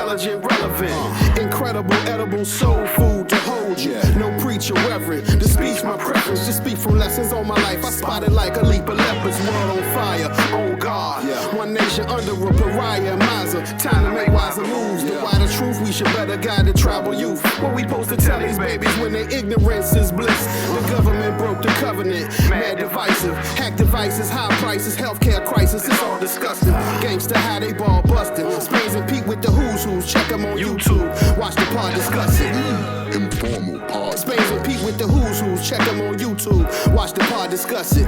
intelligent, relevant, incredible, edible soul food to hold you. No preacher, reverend, the speech my preference. Just speak from lessons all my life. I spotted like a leap of leopards, world on fire, on God. One nation under a pariah, miser. Time to make wiser moves. The wider truth, we should better guide the tribal youth. What we supposed to tell these babies when their ignorance is bliss? The government broke the covenant, mad divisive. Hack devices, high prices, healthcare crisis, it's all disgusting. Gangsta how they ball busting. Spades and Pete with the who's. Check them on YouTube. Watch the pod discuss it. Informal pod. Spades and Pete with the who's. Check them on YouTube. Watch the pod discuss it.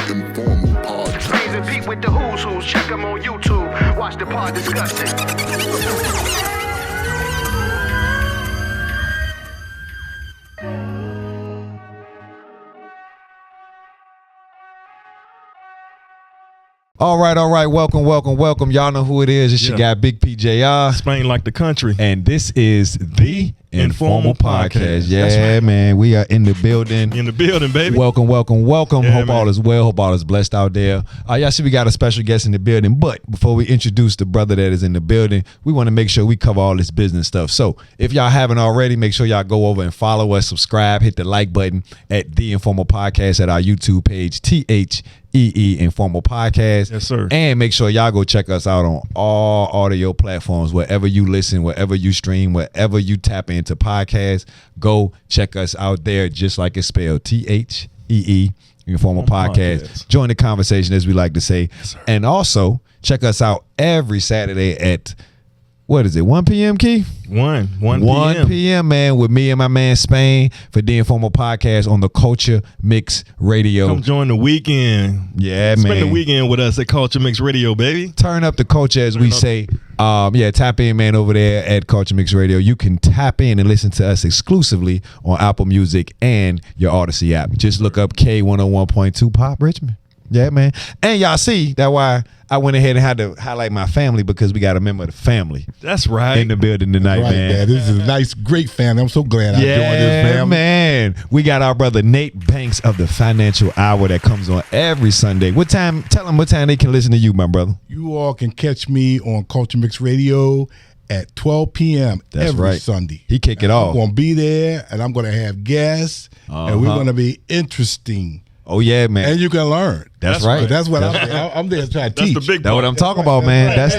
Informal pod. Spades and Pete with the who's. Check them on YouTube. Watch the pod discuss it. All right. Welcome. Y'all know who it is. It's your guy, Big PJR. Spain like the country. And this is the Informal Podcast. Yeah, right. man. We are in the building. In the building, baby. Welcome. Yeah, Hope man. all is well. Hope all is blessed out there. Y'all see we got a special guest in the building. But before we introduce the brother that is in the building, we want to make sure we cover all this business stuff. So if y'all haven't already, make sure y'all go over and follow us, subscribe, hit the like button at The Informal Podcast at our YouTube page, THEE Informal Podcast. Yes, sir. And make sure y'all go check us out on all audio platforms, wherever you listen, wherever you stream, wherever you tap into podcasts. Go check us out there, just like it's spelled, THEE Informal Podcast. Join the conversation, as we like to say. Yes, and also check us out every Saturday at, what is it, 1 p.m., Key? 1 p.m., man, with me and my man Spain for The Informal Podcast on the Culture Mix Radio. Come join the weekend. Yeah, Spend man. the weekend with us at Culture Mix Radio, baby. Turn up the culture, as we say. Tap in, man, over there at Culture Mix Radio. You can tap in and listen to us exclusively on Apple Music and your Odyssey app. Just look up K101.2 Pop Richmond. Yeah, man. And y'all see that why I went ahead and had to highlight my family, because we got a member of the family That's right. in the building tonight, Right, man. This is a nice, great family. I'm so glad I joined this Yeah, family. man. We got our brother Nate Banks of the Financial Hour that comes on every Sunday. What time? Tell them what time they can listen to you, my brother. You all can catch me on Culture Mix Radio at 12 p.m. That's every right. Sunday. He kick it I'm off. going to be there, and I'm going to have guests, and we're going to be interesting. Oh yeah, man. And you can learn. That's right. So that's what I'm there to try to That's teach. the big That's what I'm talking about, man. That's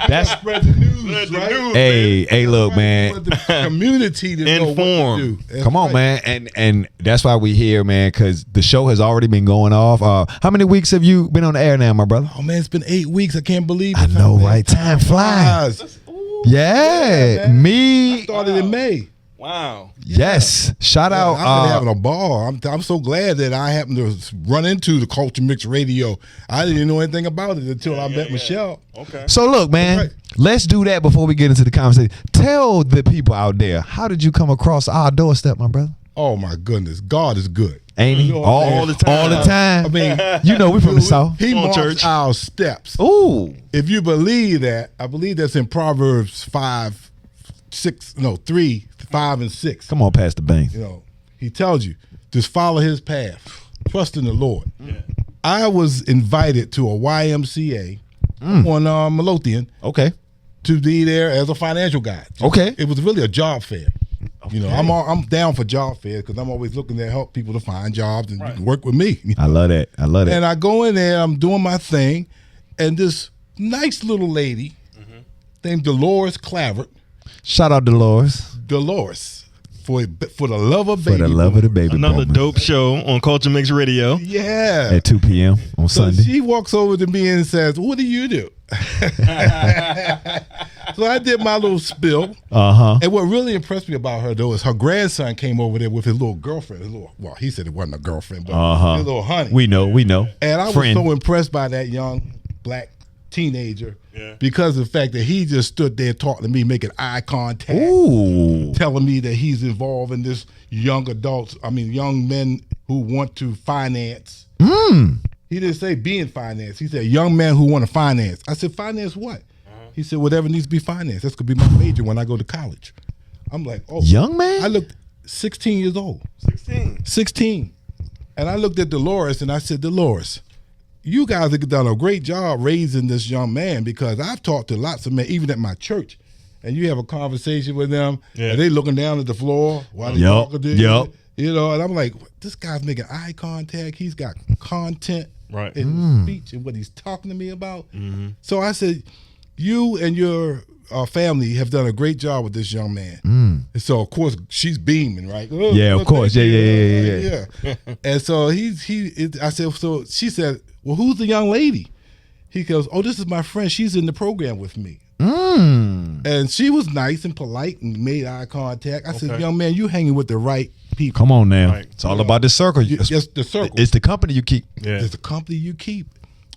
that's spread the news, right? hey, look, man. For the community to know what Inform. to do. That's Come on, right. man, and that's why we here, man, because the show has already been going off. How many weeks have you been on the air now, my brother? Oh man, it's been 8 weeks. I can't believe it. I know, man. right? Time flies. Yeah, man. me. Started in May. Wow. Yes. Shout out. I've been having a ball. I'm so glad that I happened to run into the Culture Mix Radio. I didn't even know anything about it until I met Michelle. Okay. So look, man, Right. let's do that before we get into the conversation. Tell the people out there, how did you come across our doorstep, my brother? Oh my goodness, God is good. Ain't he? You know, All the time. All the time. I mean, you know we from the South. He Come on, marks church. our steps. Ooh. If you believe that, I believe that's in Proverbs 3, 5, and 6. Come on, Pastor Banks. You know, he tells you just follow his path, trust in the Lord. Yeah. I was invited to a YMCA on Midlothian Okay. to be there as a financial guy. Okay. It was really a job fair. You know, I'm down for job fairs because I'm always looking to help people to find jobs and work with me. I love that. And I go in there, I'm doing my thing, and this nice little lady named Dolores Clavert, Shout out Dolores. for the love of For baby. the love of the baby. Another boomers. dope show on Culture Mix Radio. Yeah. At 2 p.m. on So Sunday. she walks over to me and says, "What do you do?" So I did my little spill. Uh-huh. And what really impressed me about her, though, is her grandson came over there with his little girlfriend. Well, he said it wasn't a girlfriend, but his little honey. We know. And I Friend. was so impressed by that young black teenager because of the fact that he just stood there talking to me, making eye contact, Ooh. telling me that he's involved in this young men who want to finance. He didn't say be in finance. He said young men who want to finance. I said, finance what? He said, whatever needs to be financed. That's going to be my major when I go to college. I'm like, oh. Young man? I looked 16 years old. 16. And I looked at Dolores and I said, Dolores, you guys have done a great job raising this young man, because I've talked to lots of men, even at my church, and you have a conversation with them, and they looking down at the floor while they talking to you. You know, and I'm like, this guy's making eye contact. He's got content in his speech and what he's talking to me about. So I said, you and your family have done a great job with this young man. And so, of course, she's beaming, right? Oh, yeah, of course. Yeah. And so I said, so she said, well, who's the young lady? He goes, oh, this is my friend. She's in the program with me. And she was nice and polite and made eye contact. I said, young man, you hanging with the right people. Come on now. It's all about the circle. Yes, the circle. It's the company you keep. It's the company you keep.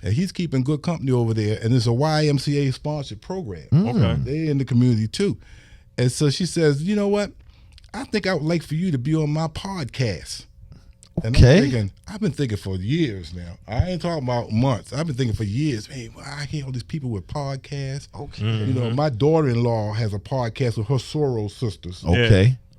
And he's keeping good company over there. And it's a YMCA sponsored program. They're in the community too. And so she says, you know what? I think I would like for you to be on my podcast. And I've been thinking for years now. I ain't talking about months. I've been thinking for years, hey, I hear all these people with podcasts. You know, my daughter-in-law has a podcast with her Soros sisters.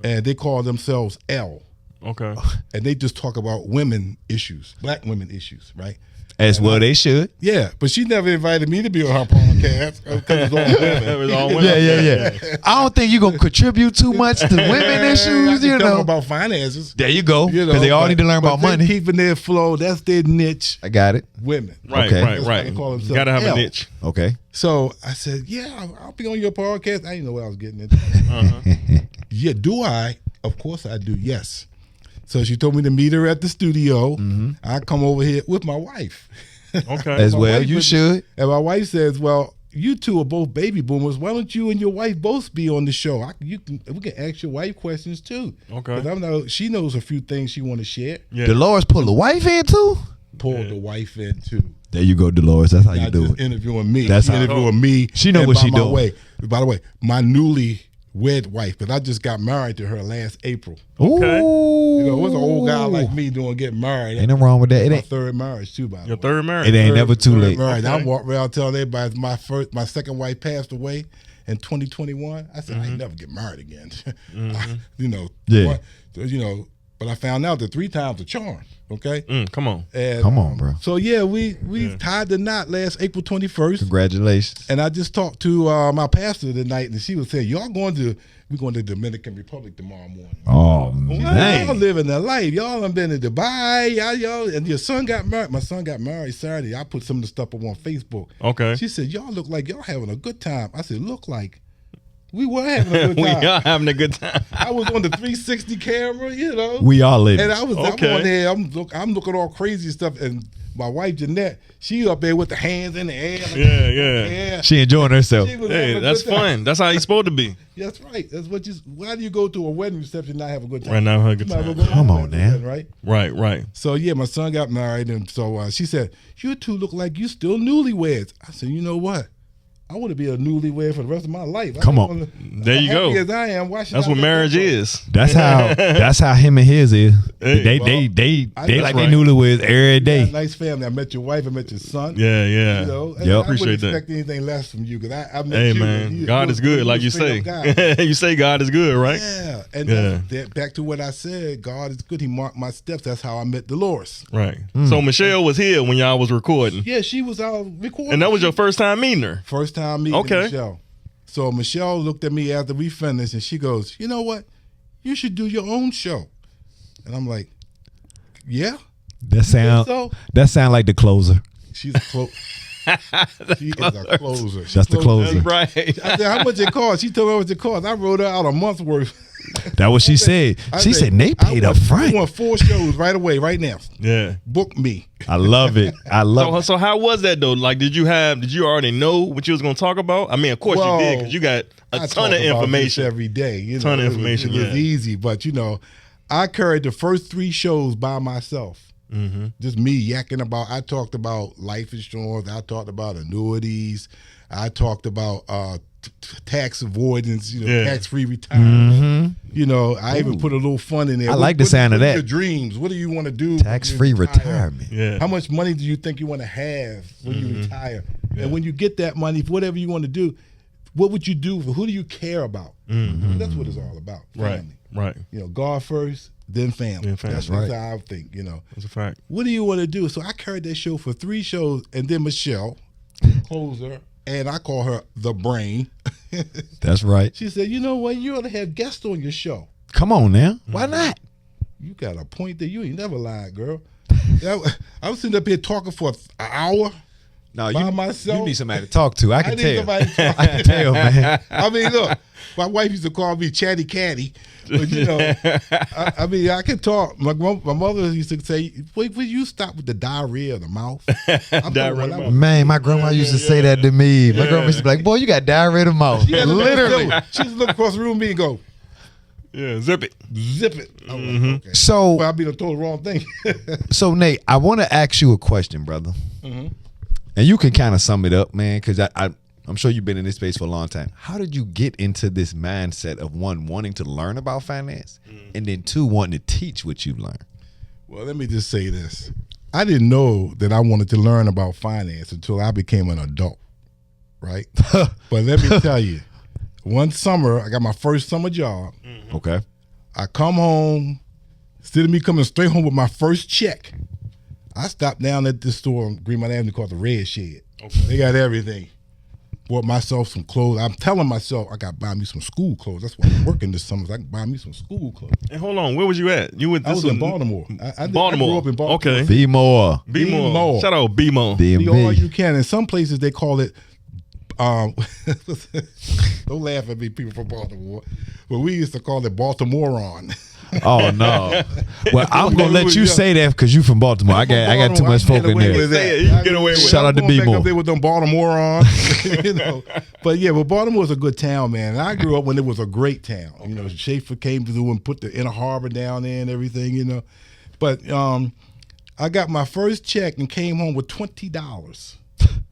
And they call themselves L. And they just talk about women issues, black women issues, right? As well they should. Yeah, but she never invited me to be on her podcast because it's all women. It was all women. Yeah. I don't think you're going to contribute too much to women issues, you know. About finances. There you go. Because they all need to learn about money. Keeping their flow, that's their niche. I got it. Women. Right. You got to have a niche. Okay. So I said, yeah, I'll be on your podcast. I didn't know what I was getting into. Yeah, do I? Of course I do, yes. So she told me to meet her at the studio. I come over here with my wife. As well, you should. And my wife says, well, you two are both baby boomers. Why don't you and your wife both be on the show? We can ask your wife questions too. Because she knows a few things she want to share. Dolores pull the wife in too? Pull the wife in too. There you go, Dolores. That's how you do it. Interviewing me. That's interviewing me. She know what she doing. By the way, my newly wed wife, because I just got married to her last April. Okay. You know, what's an old guy like me getting married? Ain't nothing wrong with that. It ain't my third marriage too, by the way. Your third marriage? It ain't never too late. Marriage. I walk around telling everybody my second wife passed away in 2021. I said, I ain't never get married again. But I found out that 3 times a charm. Okay? Come on. And, come on, bro. So yeah, we tied the knot last April 21st. Congratulations. And I just talked to my pastor tonight, and she was saying, we're going to the Dominican Republic tomorrow morning. Oh, man. Y'all living their life. Y'all done been to Dubai. Y'all, and your son got married. My son got married Saturday. I put some of the stuff up on Facebook. She said, y'all look like y'all having a good time. I said, look like we were having a good time. We are having a good time. I was on the 360 camera, you know. We all live. And I'm on there. I'm looking all crazy stuff. And my wife Jeanette, she up there with the hands in the air. Yeah. She enjoying herself. Hey, that's fun. That's how you're supposed to be. That's right. That's what you. Why do you go to a wedding reception and not have a good time? Right now, have a good time. Come on, man. Right. So yeah, my son got married, and so she said, "You two look like you still newlyweds." I said, "You know what? I want to be a newlywed for the rest of my life." Come on. There you go. As I am, why should that's what marriage is. That's how him and his is. They like they newlyweds every day. Nice family. I met your wife. I met your son. Yeah. You know, yep. I Appreciate wouldn't that. expect anything less from you, because I met hey you. Man, God is good, like you say. You say God is good, right? Yeah. And back to what I said, God is good. He marked my steps. That's how I met Dolores. Right. So Michelle was here when y'all was recording. Yeah, she was out recording. And that was your first time meeting her. First time meeting Michelle. So Michelle looked at me after we finished, and she goes, "You know what? You should do your own show." And I'm like, "Yeah." That sound like the closer. She's a closer. She is a closer. That's the closer. That's right. I said, "How much it cost?" She told me how much it cost. I wrote her out a month's worth. That's what she said. She said Nate paid up front. I want 4 shows right away, right now. Yeah. Book me. I love it. So how was that though? Like, did you already know what you was gonna talk about? I mean, of course you did, because you got a ton of information every day. You know, ton of information. It was easy, but I carried the first 3 shows by myself. Just me yakking about. I talked about life insurance. I talked about annuities. I talked about tax avoidance. Tax-free retirement. I even put a little fun in there. I like the sound of that. What are your dreams? What do you want to do? Tax-free retirement. Yeah. How much money do you think you want to have when you retire? Yeah. And when you get that money, whatever you want to do, what would you do? Who do you care about? That's what it's all about. Right. God first, then family. That's right. That's how I think, you know. That's a fact. What do you want to do? So I carried that show for 3 shows, and then Michelle, closer, and I call her the brain. That's right. She said, you know what? You ought to have guests on your show. Come on now. Why not? You got a point there. You ain't never lied, girl. I was sitting up here talking for an hour. No, by you myself. need somebody to talk to. I can need tell. somebody to talk I can tell, man. I mean, look, my wife used to call me Chatty Catty, but you know, I mean, I can talk. My mother used to say, "Wait, will you stop with the diarrhea of the mouth?" Man, my grandma used to say that to me. My grandma used to be like, "Boy, you got diarrhea of the mouth." Literally, she used to look across the room at me and go, Yeah, zip it. "Zip it." I was like, okay. So, well, I'll be told the wrong thing. so Nate, I want to ask you a question, brother. And you can kind of sum it up, man, because I'm sure you've been in this space for a long time. How did you get into this mindset of, one, wanting to learn about finance, and then 2, wanting to teach what you've learned? Well, let me just say this. I didn't know that I wanted to learn about finance until I became an adult, right? But let me tell you, one summer, I got my first summer job. Okay. I come home, instead of me coming straight home with my first check, I stopped down at this store on Greenmount Avenue called the Red Shed. Okay. They got everything. Bought myself some clothes. I'm telling myself I got to buy me some school clothes. That's why I'm working this summer. So I can buy me some school clothes. And hold on, where was you at? You were I was in Baltimore. I grew up in Baltimore. Okay. Be more. Be more. Shout out Be more. Be all you can. In some places they call it don't laugh at me, people from Baltimore. But we used to call it Baltimorean. Oh no! Well, I'm gonna let you say that because you from Baltimore. I got too much folk in there. You can get away with it. Shout out to B-More. They with them Baltimorean, you know. But yeah, but Baltimore's a good town, man. And I grew up when it was a great town. Okay. You know, Schaefer came through and put the Inner Harbor down there and everything, you know. But I got my first check and came home with $20.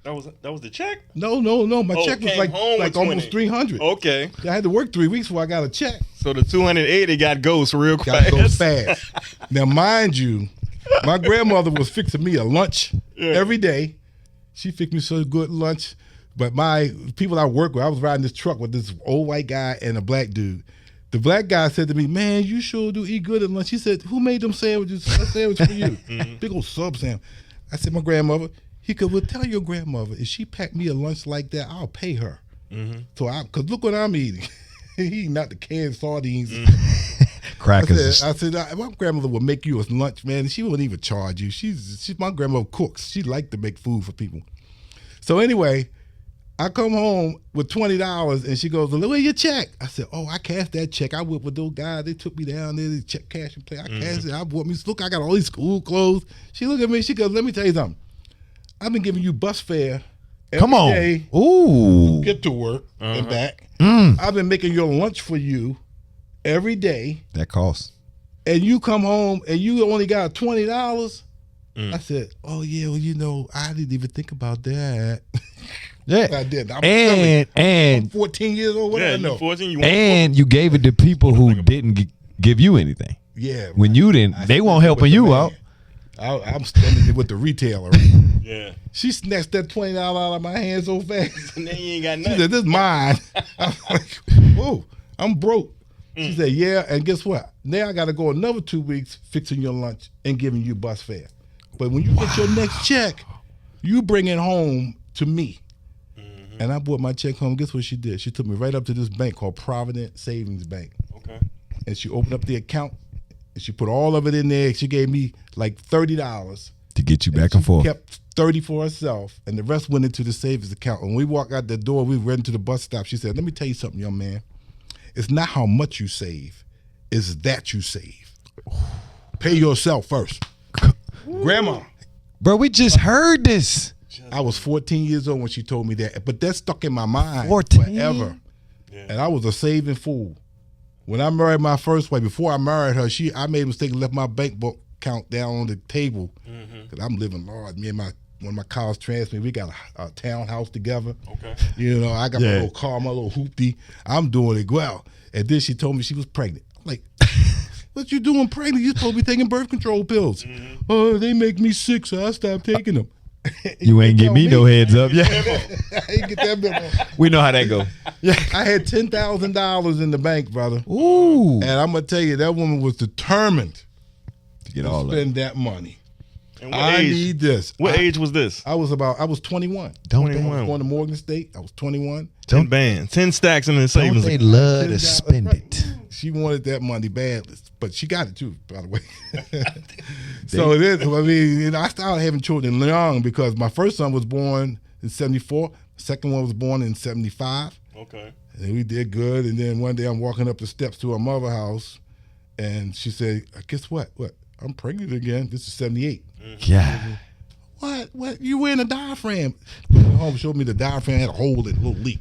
That was the check? No. My check was like almost $300. Okay. I had to work 3 weeks before I got a check. So the 280 got ghost real quick. Got to go fast. Now, mind you, my grandmother was fixing me a lunch every day. She fixed me so good lunch. But my people I work with, I was riding this truck with this old white guy and a black dude. The black guy said to me, "Man, you sure do eat good at lunch." He said, "Who made them sandwiches? A sandwich for you." Big old sub sandwich. I said, "My grandmother." He could, well, tell your grandmother, if she packed me a lunch like that, I'll pay her. So because look what I'm eating. He eating out the canned sardines. Crackers. I said, my grandmother would make you a lunch, man, and she wouldn't even charge you. She's my grandmother cooks. She liked to make food for people. So anyway, I come home with $20, and she goes, "Well, where's your check?" I said, "Oh, I cashed that check. I went with those guys. They took me down there. They check cash and play. I cashed it. I bought me. Look, I got all these school clothes." She looked at me. She goes, "Let me tell you something. I've been giving you bus fare every day to get to work and back. I've been making your lunch for you every day. That costs. And you come home and you only got $20. I said, "Oh yeah, well, you know, I didn't even think about that." Yeah, I did. I'm 14 years old. What do I know? 14, and you gave it to people who didn't give you anything. Yeah. When you didn't, they weren't helping you out. I'm standing there with the retailer. Yeah. She snatched that $20 out of my hand so fast. And then you ain't got She nothing. said, "This is mine." I'm like, "Whoa, I'm broke." She said, "Yeah, and guess what? Now I got to go another 2 weeks fixing your lunch and giving you bus fare. But when you get your next check, you bring it home to me." And I brought my check home. Guess what she did? She took me right up to this bank called Provident Savings Bank. Okay. And she opened up the account, and she put all of it in there. She gave me like $30. To get you back and forth. Kept 30 for herself, and the rest went into the savings account. When we walked out the door, we went into the bus stop. She said, "Let me tell you something, young man. It's not how much you save, it's that you save. Pay yourself first." Grandma. Bro, we just heard this. I was 14 years old when she told me that, but that stuck in my mind 14? forever. Yeah. And I was a saving fool. When I married my first wife, before I married her, I made a mistake and left my bank book account down on the table because I'm living large. Me and one of my college transmates, we got a townhouse together. Okay. You know, I got my little car, my little hoopty. I'm doing it well. And then she told me she was pregnant. I'm like, "What you doing pregnant? You supposed to be taking birth control pills." "Oh, they make me sick, so I stopped taking them." You ain't give me no heads up. Yeah, I ain't get that memo. we know how that go. Yeah. I had $10,000 in the bank, brother. Ooh. And I'm gonna tell you, that woman was determined To get to all of it. spend that money. And what I age? need this. What age was this? I was 21. Don't I was 21. going to Morgan State. I was 21. 10 bands, 10 stacks in the savings. they account. love to $10, spend right. it? She wanted that money badly, but she got it too, by the way. So it is. I mean, I started having children young because my first son was born in '74. Second one was born in '75. Okay. And we did good. And then one day I'm walking up the steps to her mother's house, and she said, "Guess what? What? I'm pregnant again. This is '78." Yeah. What? You wearing a diaphragm? Went home, showed me the diaphragm had a hole in it, a little leak.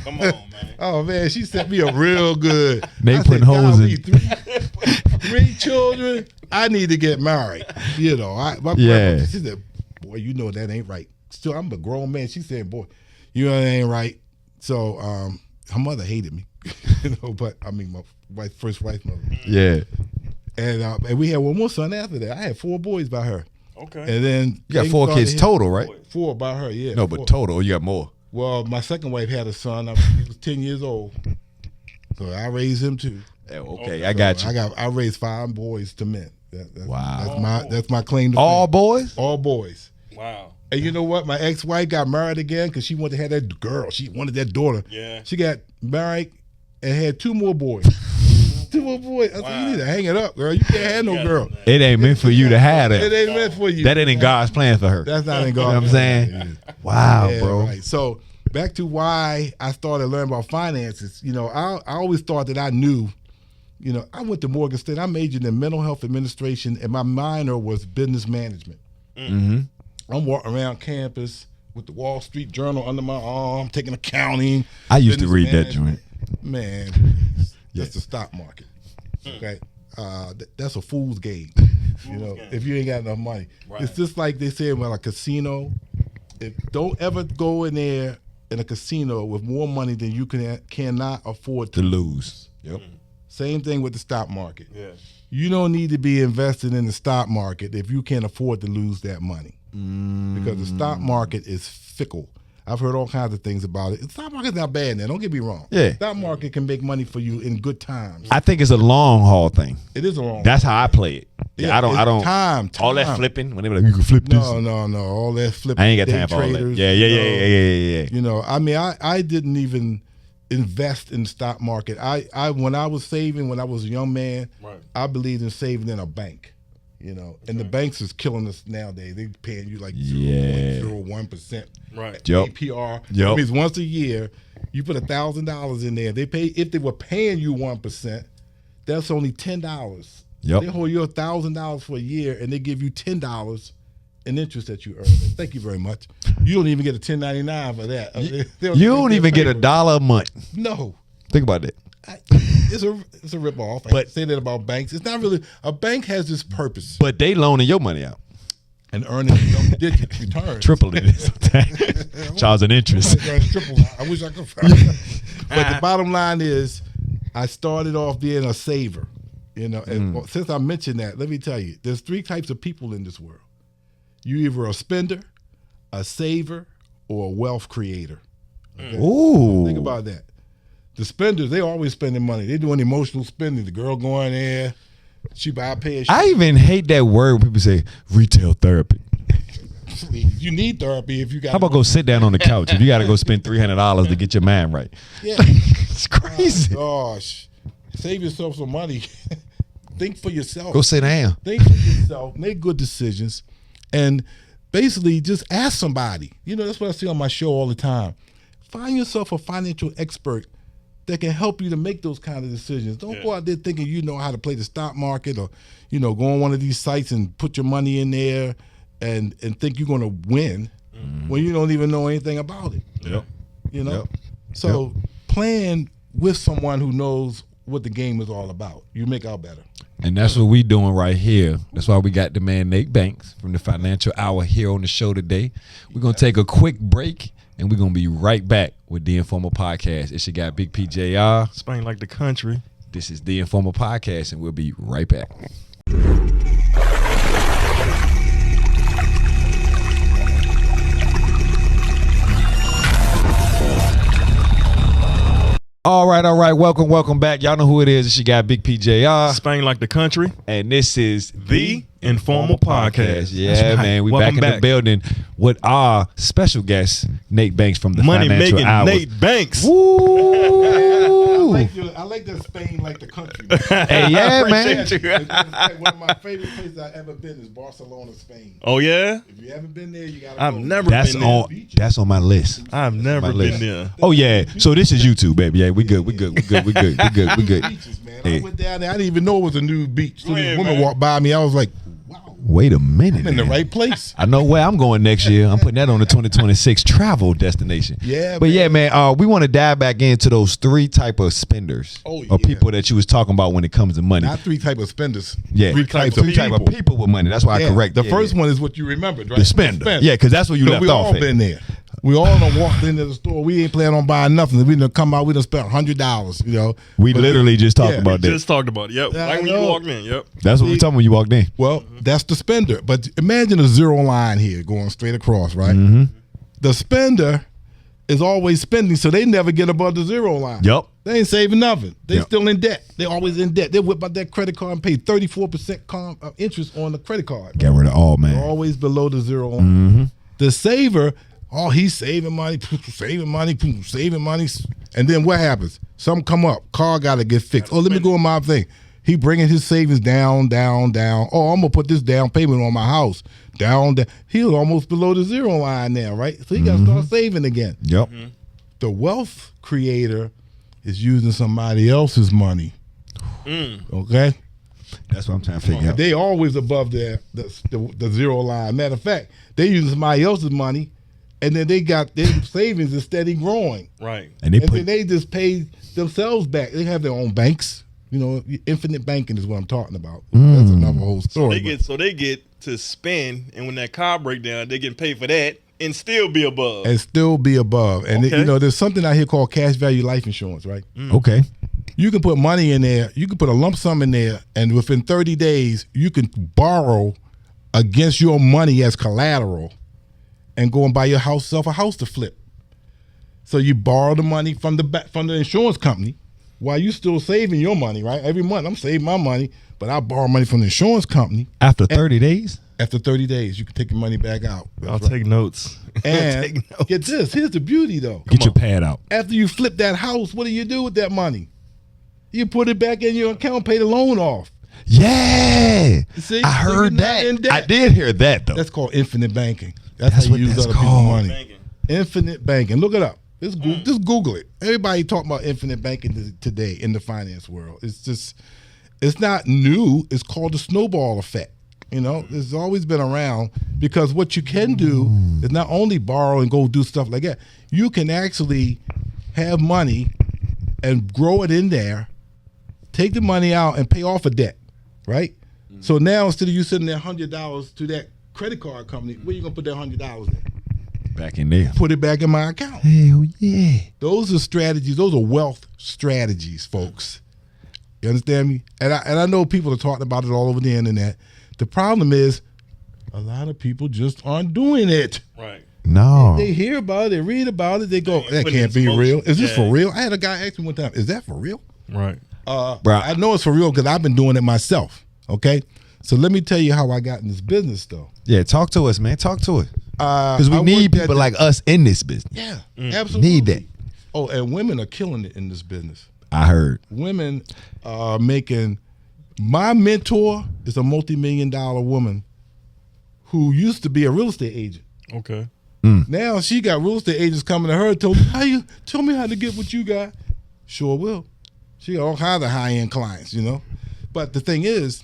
Come on, man. Oh man, she set me up real good. They I putting said, holes "Golly, in." three children. I need to get married. You know, my Yeah. grandma, she said, "Boy, you know that ain't right." Still, I'm a grown man. She said, "Boy, you know that ain't right." So her mother hated me, you know. But I mean, my first wife's mother. Yeah. And we had one more son after that. I had 4 boys by her. Okay. And then You got things 4 started kids hitting- total, right? 4 by her, yeah. No, 4. but total, you got more. Well, my second wife had a son. He was 10 years old, so I raised him too. Yeah, okay, I got you. I raised 5 boys to men. Wow. That's my claim to All fame. boys? All boys. Wow. And you know what? My ex-wife got married again because she wanted to have that girl. She wanted that daughter. Yeah. She got married and had 2 more boys. 2 more boys. I said, you need to hang it up, girl. You can't have no girl. It ain't meant for you to have It that. ain't meant for you. That ain't in God's plan for her. That's not in You God's know what I'm plan. saying? Wow, Yeah, bro. right. So back to why I started learning about finances. You know, I always thought that I knew. You know, I went to Morgan State. I majored in mental health administration, and my minor was business management. Mm-hmm. I'm walking around campus with the Wall Street Journal under my arm, taking accounting. I used to business read that management. joint. Man, that's the stock market. Okay, that's a fool's game. You know, if you ain't got enough money, it's just like they say about a casino. Don't ever go in there in a casino with more money than you cannot afford To lose. Yep. Same thing with the stock market. Yeah. You don't need to be invested in the stock market if you can't afford to lose that money. Because the stock market is fickle. I've heard all kinds of things about it. The stock market's not bad now, don't get me wrong. Yeah. The stock market can make money for you in good times. I think it's a long haul thing. It is a long That's how I play it. Yeah, I it's don't. time. All that flipping. When they be like, you can flip this. No. All that flipping. I ain't got day time for all that. traders, Yeah. you know. You know, I mean, I didn't even invest in the stock market. I when I was saving, when I was a young man, Right. I believed in saving in a bank. You know, and the banks is killing us nowadays. They paying you like 0.01% Right. Yep. APR. Yep. That means once a year, you put $1,000 in there. They pay if they were paying you 1%, that's only $10. Yep. They hold you $1,000 for a year, and they give you $10 in interest that you earn. Thank you very much. You don't even get a 1099 for that. You don't even get $1 a month. No. Think about that. It's a ripoff. I But- say that about banks. It's not really a bank has this purpose But they loaning your money out. and earning double-digit returns. Triple it is. Charge an interest. Triple. I wish I could find it. But the bottom line is, I started off being a saver. You know, and since I mentioned that, let me tell you, there's 3 types of people in this world. You're either a spender, a saver, or a wealth creator. Okay? Ooh. Think about that. The spenders, they always spending money. They're doing emotional spending. The girl going there, she buy a pair of shoes. I even hate that word when people say retail therapy. You need therapy if you got. How about go sit down on the couch if you got to go spend $300 to get your mind right? Yeah. It's crazy. Gosh, save yourself some money. Think for yourself. Go sit down. Think for yourself. Make good decisions, and basically just ask somebody. You know, that's what I see on my show all the time. Find yourself a financial expert that can help you to make those kind of decisions. Don't go out there thinking you know how to play the stock market, or you know, go on one of these sites and put your money in there and think you're going to win when you don't even know anything about it. Yep. You know, Yep. so plan with someone who knows what the game is all about. You make out better. And that's what we doing right here. That's why we got the man Nate Banks from the Financial Hour here on the show today. We're going to take a quick break, and we're going to be right back with The Informal Podcast. It's your guy, Big PJR. Spain like the country. This is The Informal Podcast, and we'll be right back. All right. Welcome back. Y'all know who it is. It's your guy, Big PJR. Spain like the country. And this is The Informal Podcast. Yeah, man. We Welcome back in the building with our special guest, Nate Banks from the Money Financial making Hours. Nate Banks. Woo! I like that Spain like the country. Hey, yeah, man. Appreciate you. One of my favorite places I've ever been is Barcelona, Spain. Oh yeah, If you haven't been there, you gotta I've go. never That's been there. that's on my list. I've never My been list. there. Oh yeah. So this is YouTube, baby. Yeah, we good. We good. Beaches, man. Hey. I went down there. I didn't even know it was a new beach. So Go this ahead, woman man. walked by me. I was like, wow, Wait a minute. I'm in the man. right place. I know where I'm going next year. I'm putting that on the 2026 travel destination. Yeah, but man. yeah, man. We want to dive back into those three type of spenders, Oh, or yeah. people that you was talking about when it comes to money. Not three type of spenders. Yeah, Three types three type of people with money. That's why I Yeah, correct. The Yeah, first yeah. one is what you remembered, right? The spender. Yeah, because that's where you So left we off. all at. been there. We all done walked into the store. We ain't planning on buying nothing. We done come out. We done spent $100. You know. We But- literally just talked Yeah. about that. Just talked about it. Yep. Yeah, Like I when you know. walked in. Yep. That's what we talking when you walked in. Well, that's the spender. But imagine a zero line here going straight across, right? Mm-hmm. The spender is always spending, so they never get above the zero line. Yup. They ain't saving nothing. They Yep. still in debt. They always in debt. They whip out that credit card and pay 34% interest on the credit card. Get rid of all, They're man. always below the zero line. Mm-hmm. The saver, he's saving money, saving money. And then what happens? Something come up. Car got to get fixed. Oh, let me go on my thing. He bringing his savings down. Oh, I'm going to put this down payment on my house. Down. He's almost below the zero line now, right? So he got to start saving again. Yep. The wealth creator is using somebody else's money. Okay? That's what I'm trying to figure out. They always above the zero line. Matter of fact, they using somebody else's money, and then they got their savings is steady growing. Right. And they And put then they just pay themselves back. They have their own banks. You know, infinite banking is what I'm talking about. That's another whole story. They get to spend, and when that car break down, they get paid for that and still be above. and still be above. And Okay. there's something out here called cash value life insurance, right? okay. You can put money in there. You can put a lump sum in there, and within 30 days, you can borrow against your money as collateral and go and buy yourself a house to flip. So you borrow the money from the insurance company while you still saving your money, right? Every month I'm saving my money, but I borrow money from the insurance company. After 30 days. After 30 days, you can take your money back out. That's I'll right. take notes. And Take notes. get this. Here's the beauty, though. Get your pad out. After you flip that house, what do you do with that money? You put it back in your account, pay the loan off. Yeah. See? I So heard you're not that. in debt. I did hear that though. That's called infinite banking. That's That's how what you use that's other people's called. money. Banking. Infinite banking. Look it up. Just Google it. Everybody talking about infinite banking today in the finance world. It's not new. It's called the snowball effect. You know, it's always been around because what you can do is not only borrow and go do stuff like that. You can actually have money and grow it in there, take the money out and pay off a debt, right? So now instead of you sending that $100 to that credit card company, where you gonna put that $100 in? Back in there. Put it back in my account. Hell yeah. Those are strategies. Those are wealth strategies, folks. You understand me? And I know people are talking about it all over the internet. The problem is a lot of people just aren't doing it. Right. No. They hear about it, they read about it, they go, that putting can't in be motion. real. Is this Yeah. for real? I had a guy ask me one time, is that for real? Right. Bruh. I know it's for real because I've been doing it myself. Okay? So let me tell you how I got in this business though. Yeah, talk to us, man. Talk to it. Because we I need worked at people the- like us in this business. Yeah, absolutely. Need that. Oh, and women are killing it in this business. I heard. Women are making. My mentor is a multi-million-dollar woman who used to be a real estate agent. Okay. Now she got real estate agents coming to her, tell me how to get what you got. Sure will. She got all kinds of high-end clients, you know. But the thing is,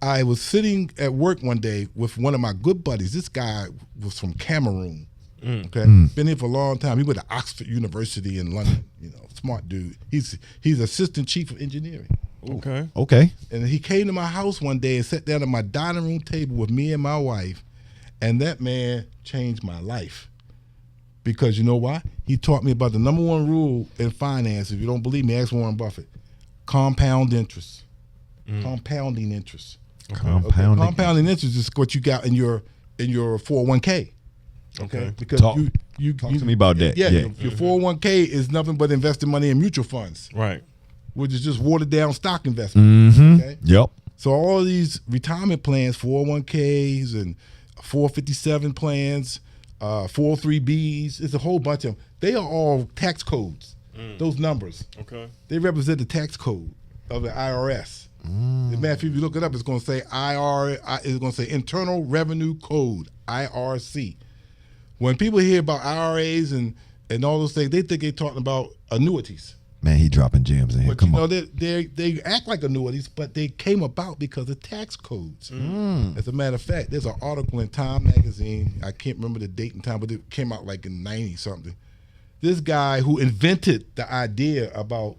I was sitting at work one day with one of my good buddies. This guy was from Cameroon. Okay, been here for a long time. He went to Oxford University in London. You know, smart dude. He's assistant chief of engineering. Okay. Okay. And he came to my house one day and sat down at my dining room table with me and my wife, and that man changed my life. Because you know why? He taught me about the number one rule in finance. If you don't believe me, ask Warren Buffett. Compound interest. Compounding interest. Compounding. Compounding interest is what you got in your 401k. Okay, because Talk to me about that. Yeah, your 401k is nothing but investing money in mutual funds, Right. which is just watered down stock investment. Okay? Yep. So all of these retirement plans, 401ks and 457 plans, 403bs, it's a whole bunch of them. They are all tax codes. Those numbers, Okay. they represent the tax code of the IRS. As a matter of fact, if you look it up, it's going to say it's going to say Internal Revenue Code, IRC. When people hear about IRAs and all those things, they think they're talking about annuities. Man, he dropping gems in here. But Come you know, on. they act like annuities, but they came about because of tax codes. As a matter of fact, there's an article in Time magazine. I can't remember the date and time, but it came out like in 90 something. This guy who invented the idea about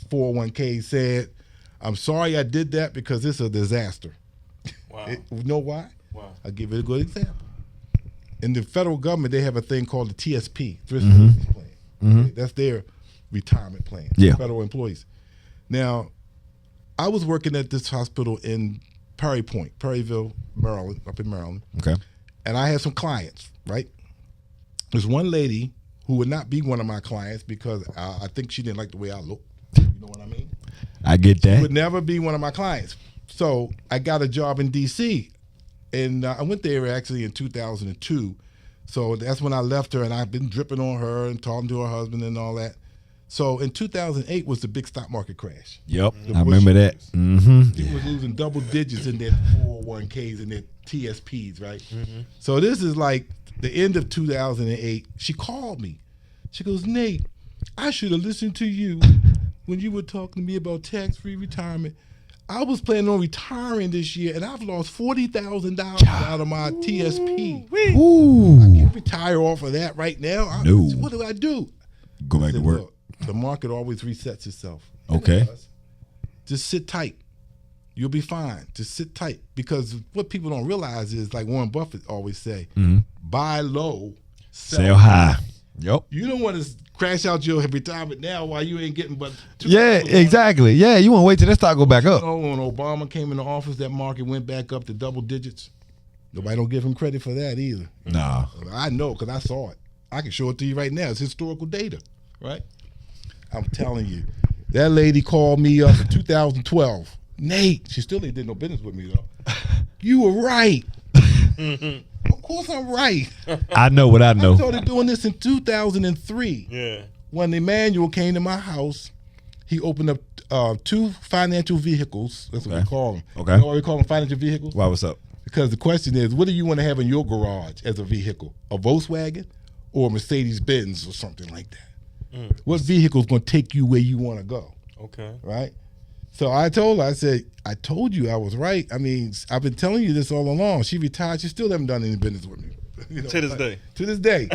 401k said, "I'm sorry I did that because it's a disaster." Wow. You know why? Wow. I'll give you a good example. In the federal government, they have a thing called the TSP, Thrift Savings Plan. Okay? That's their retirement plan for Yeah. federal employees. Now, I was working at this hospital in Perryville, Maryland, up in Maryland, Okay. and I had some clients, right? There's one lady who would not be one of my clients because I think she didn't like the way I look. You know what I mean? I get She that. would never be one of my clients. So I got a job in D.C., and I went there actually in 2002. So that's when I left her, and I've been dripping on her and talking to her husband and all that. So in 2008 was the big stock market crash. Yep. The I remember Bush that. years. Mm-hmm. He was losing double digits in their 401ks and their TSPs, right? So this is like the end of 2008. She called me. She goes, "Nate, I should have listened to you when you were talking to me about tax-free retirement. I was planning on retiring this year, and I've lost $40,000 out of my TSP. Ooh. I can't retire off of that right now. No. What do I do?" Go I back to said, work. "Look, the market always resets itself. Okay. It does. Just sit tight. You'll be fine. Just sit tight." Because what people don't realize is, like Warren Buffett always say, buy low, Sell high. Yep. You don't want to crash out your retirement now while you ain't getting but Yeah, exactly. Yeah, you want to wait till that stock go back up. You know, when Obama came into office, that market went back up to double digits. Nobody don't give him credit for that either. Nah. I know because I saw it. I can show it to you right now. It's historical data, right? I'm telling you. That lady called me up in 2012. "Nate," she still ain't did no business with me though. "You were right." Of course I'm right. I know what I know. I started doing this in 2003. Yeah. When Emmanuel came to my house, he opened up 2 financial vehicles. That's what we call them. Okay. You know why we call them financial vehicles? Why, what's up? Because the question is, what do you want to have in your garage as a vehicle? A Volkswagen or a Mercedes-Benz or something like that? What vehicle is going to take you where you want to go, Okay. right? So I told her, I said, "I told you I was right. I mean, I've been telling you this all along." She retired. She still haven't done any business with me. You know, To this day. To this day.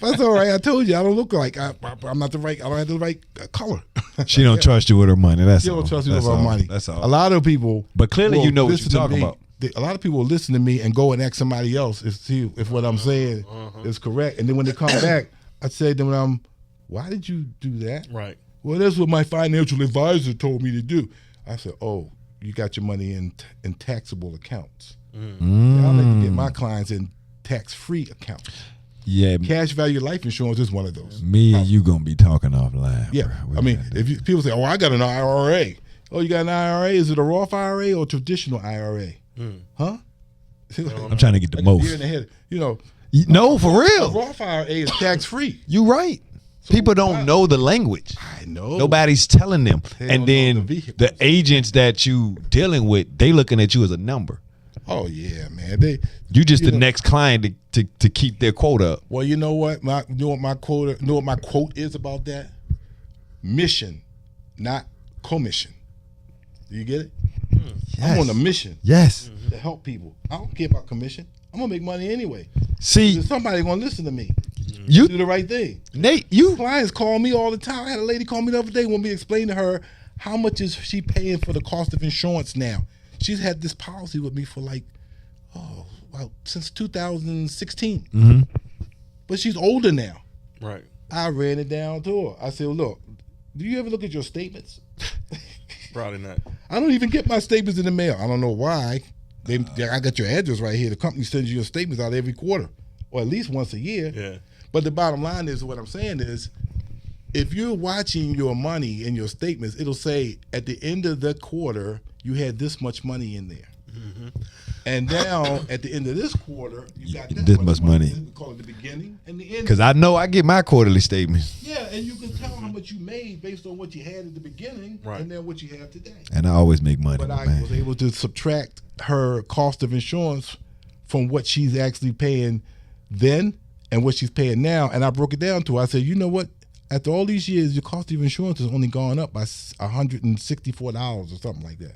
That's all right. I told you I don't look like I'm not the right. I don't have the right color. She don't trust you with her money. That's She all. don't trust me That's with her all. money. That's all. A lot of people. But clearly will you know what listen you're to talking me. about. A lot of people will listen to me and go and ask somebody else to see if what I'm saying is correct. And then when they come back, I say to them, "Why did you do that?" Right. "Well, that's what my financial advisor told me to do." I said, "Oh, you got your money in taxable accounts." I like to get my clients in tax-free accounts. Yeah, Cash value life insurance is one of those. me and you gonna be talking offline. Yeah, bro. I mean, if people say, "Oh, I got an IRA," "Oh, you got an IRA? Is it a Roth IRA or traditional IRA?" Huh? I'm trying to get the Like a deer most. in the head. You know, No, for a real. Roth IRA is tax-free. You right. People don't know the language. I know. Nobody's telling them. They And don't know then the vehicles. the agents that you dealing with, they looking at you as a number. Oh yeah, man. You just You the know- next client to keep their quota up. Well, you know what? You know what my quote is about that? Mission, not commission. Do you get it? I'm on a mission Yes. to help people. I don't care about commission. I'm gonna make money anyway. See, There's somebody gonna listen to me. you, Do the right thing. Nate, you. Clients call me all the time. I had a lady call me the other day when we explained to her how much is she paying for the cost of insurance now. She's had this policy with me for since 2016. But she's older now. Right. I ran it down to her. I said, "Look, do you ever look at your statements?" Probably not. I don't even get my statements in the mail. I don't know why. I got your address right here. The company sends you your statements out every quarter. or at least once a year. Yeah. But the bottom line is, what I'm saying is, if you're watching your money and your statements, it'll say at the end of the quarter you had this much money in there. And now at the end of this quarter, you got this much money. We call it the beginning and the end. Because I know I get my quarterly statements. Yeah, and you can tell how much you made based on what you had at the beginning and then what you have today. And I always make money. But I man. was able to subtract her cost of insurance from what she's actually paying then and what she's paying now. And I broke it down to her. I said, you know what? After all these years, your cost of insurance has only gone up by $164 or something like that.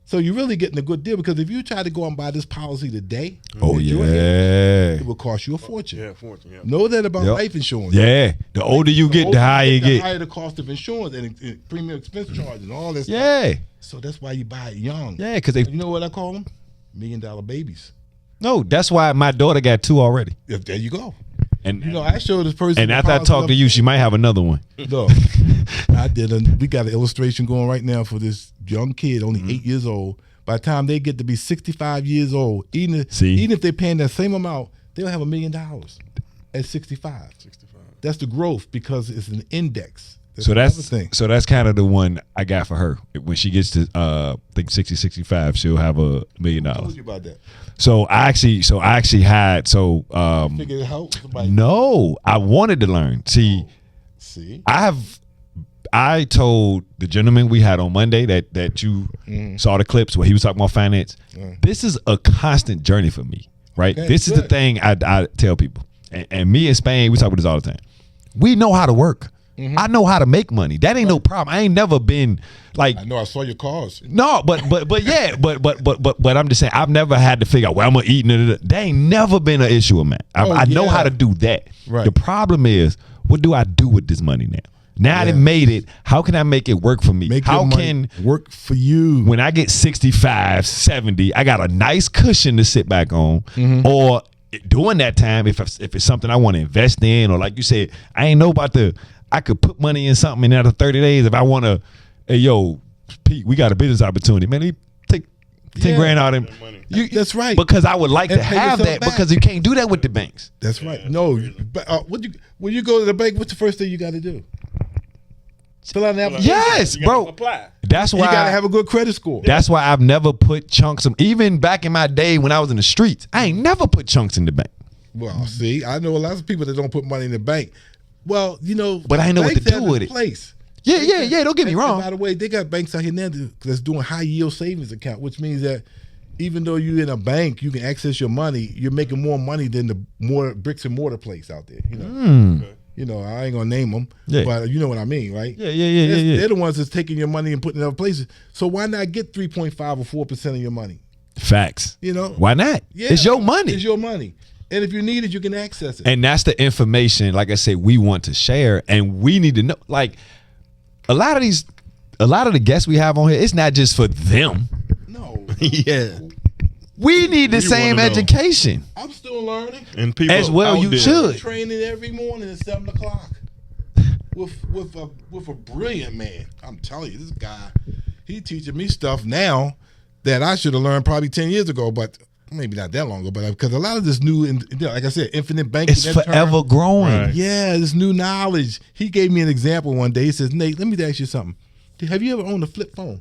So you're really getting a good deal, because if you try to go and buy this policy today, it will cost you a fortune. Yeah, fortune. Yeah. Know that about life insurance. Yeah, the older you get, the higher you get. The higher the cost of insurance and premium expense charge and all this. Yeah. Stuff. So that's why you buy it young. Yeah, because you know what I call them? $1 million babies. No, that's why my daughter got 2 already. Yeah, there you go. And you know, I showed this person. And after I talk to you, she might have another one. No, I didn't. We got an illustration going right now for this young kid, only 8 years old. By the time they get to be 65 years old, even if they're paying that same amount, they'll have $1 million at 65. That's the growth, because it's an index. So that's kind of the one I got for her. When she gets to I think 60, 65, she'll have $1 million. I told you about that. So I actually had figured it out. No, I wanted to learn. See, I told the gentleman we had on Monday that you saw the clips where he was talking about finance. This is a constant journey for me, right? Okay, this is the thing I tell people. And me and Spain, we talk about this all the time. We know how to work. I know how to make money. That ain't no problem. I ain't never been like. I know. I saw your cars. No, but yeah, but I'm just saying, I've never had to figure out where I'm gonna eat. That ain't never been an issue of mine. I know how to do that. Right. The problem is, what do I do with this money now? Now I done made it. How can I make it work for me? How can work for you? When I get 65, 70, I got a nice cushion to sit back on, or during that time, if it's something I want to invest in, or like you said, I ain't know about I could put money in something in after 30 days if I want to. Hey, yo, Pete, we got a business opportunity, man. Let me take 10 grand out of him. That's right. Because I would like to have that, because you can't do that with the banks. That's right. No, but when you go to the bank, what's the first thing you got to do? Fill out an application. Yes, bro. Apply. That's why you gotta have a good credit score. That's why I've never put chunks of, even back in my day when I was in the streets, I ain't never put chunks in the bank. Well, see, I know a lot of people that don't put money in the bank. Well, you know, but I ain't know what to do with it. Yeah. Don't get me wrong. By the way, they got banks out here now that's doing high yield savings account, which means that even though you're in a bank, you can access your money. You're making more money than the more bricks and mortar place out there. You know. Okay. You know, I ain't gonna name them, but you know what I mean, right? Yeah. They're the ones that's taking your money and putting it in other places. So why not get 3.5 or 4% of your money? Facts. You know, why not? Yeah, it's your money. It's your money, and if you need it, you can access it. And that's the information, like I said, we want to share, and we need to know. Like a lot of the guests we have on here, it's not just for them. No. Yeah. We need the same education. I'm still learning. And people as well, you should. I'm training every morning at 7 o'clock with a brilliant man. I'm telling you, this guy, he teaching me stuff now that I should have learned probably 10 years ago, but maybe not that long ago. But because a lot of this new, like I said, infinite banking, it's forever growing. Right. Yeah, this new knowledge. He gave me an example one day. He says, Nate, let me ask you something. Have you ever owned a flip phone?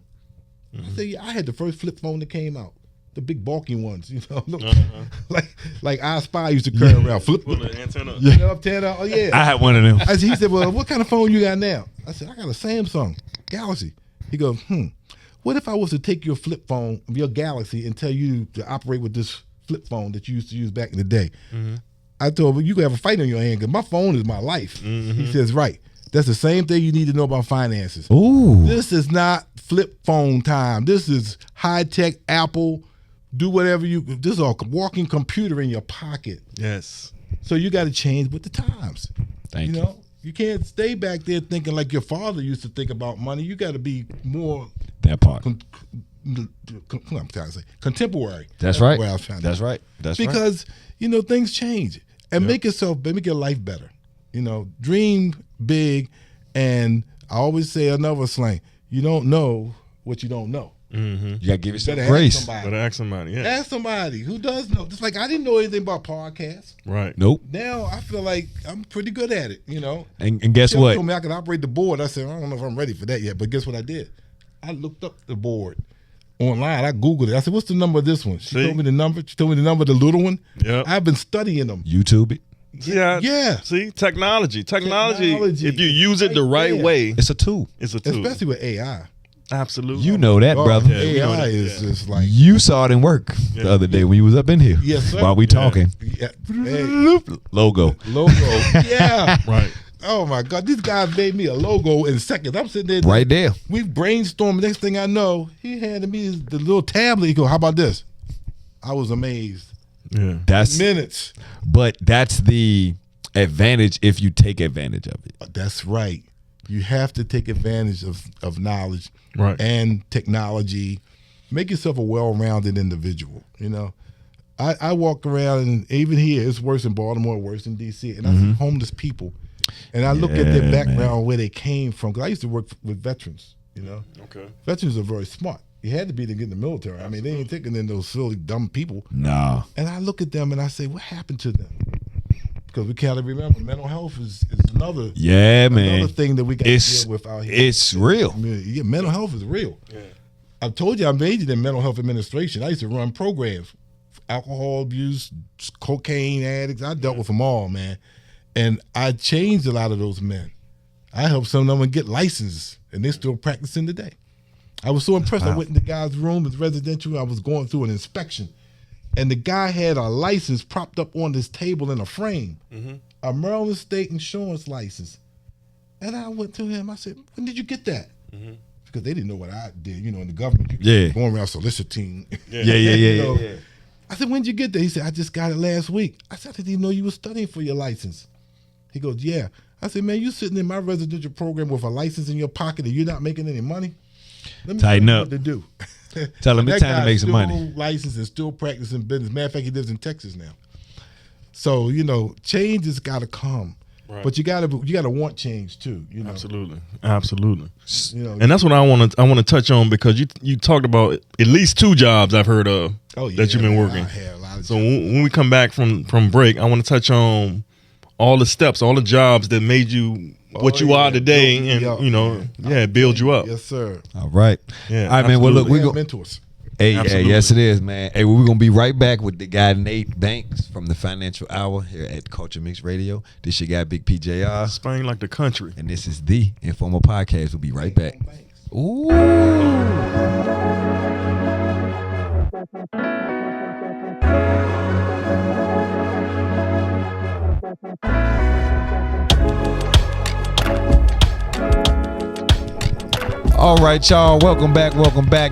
I said, yeah, I had the first flip phone that came out. The big bulky ones, you know, like I Spy used to carry around. Flip the antenna. Antenna. Oh yeah, I had one of them. He said, "Well, what kind of phone you got now?" I said, "I got a Samsung Galaxy." He goes, "What if I was to take your flip phone, your Galaxy, and tell you to operate with this flip phone that you used to use back in the day?" I told him, "You could have a fight on your hand because my phone is my life." He says, "Right. That's the same thing you need to know about finances. Ooh, this is not flip phone time. This is high tech Apple." Do whatever this is a walking computer in your pocket. Yes. So you got to change with the times. Thank you. You know, you can't stay back there thinking like your father used to think about money. You got to be more that part. I'm trying to say contemporary. That's right. That's right. Because you know things change and make your life better. You know, dream big, and I always say another slang. You don't know what you don't know. You gotta give yourself Better grace. ask somebody. Better ask somebody. Yeah. Ask somebody who does know. Just like I didn't know anything about podcasts. Right. Nope. Now I feel like I'm pretty good at it, And guess She what? told me I could operate the board. I said, I don't know if I'm ready for that yet. But guess what I did? I looked up the board online. I Googled it. I said, what's the number of this one? She told me the number. She told me the number of the little one. Yep. I've been studying them. YouTube it. Yeah. See, technology. If you use it the right way, It's a tool. it's a tool. Especially with AI. Absolutely. You know that, brother. Yeah, we know AI that. is just like, You saw it in work the other day when you was up in here. Yes, sir. While we talking. yeah. Hey, Logo. logo. Yeah. Right. Oh my God. These guys made me a logo in seconds. I'm sitting there. Right there. We brainstormed. Next thing I know, he handed me the little tablet. He go, how about this? I was amazed. Yeah. Minutes. But that's the advantage if you take advantage of it. That's right. You have to take advantage of knowledge Right. and technology. Make yourself a well-rounded individual. I walk around, and even here, it's worse in Baltimore, worse in D.C., and I see homeless people, and I look at their background, where they came from. Because I used to work with veterans. Okay. Veterans are very smart. You had to be to get in the military. I mean, they ain't taking in those silly, dumb people. Nah. And I look at them and I say, what happened to them? Because we can't remember, mental health is another man. thing that we got to deal with out here. It's real. Yeah, mental health is real. Yeah. I told you I majored in mental health administration. I used to run programs, alcohol abuse, cocaine addicts. I dealt with them all, man. And I changed a lot of those men. I helped some of them get licensed, and they're still practicing today. I was so impressed. I went in the guy's room, it's residential. I was going through an inspection, and the guy had a license propped up on this table in a frame, a Maryland State insurance license. And I went to him. I said, when did you get that? Because they didn't know what I did, in the government. Going around soliciting. Yeah. I said, when did you get that? He said, I just got it last week. I said, I didn't know you were studying for your license. He goes, yeah. I said, man, you sitting in my residential program with a license in your pocket and you're not making any money? Let me Tighten tell you up. what to do. Tell him it's time to make some money. Still licensed and still practicing business. Matter of fact, he lives in Texas now. So, change has got to come. Right. But you gotta want change too. Absolutely. And And that's what I want to touch on, because you talked about at least 2 jobs I've heard of that you've been working. I had a lot of So jobs. when we come back from break, I want to touch on all the steps, all the jobs that made you what you are today, Build me and up, build you up. Yes, sir. All right. Yeah, All right, man. Well, look, We we have go. mentors. Hey, Absolutely. yes, it is, man. Hey, we're gonna be right back with the guy Nate Banks from the Financial Hour here at Culture Mix Radio. This your guy Big PJR, Spain like the country. and this is the Informal Podcast. We'll be right back. Ooh. All right, y'all. Welcome back.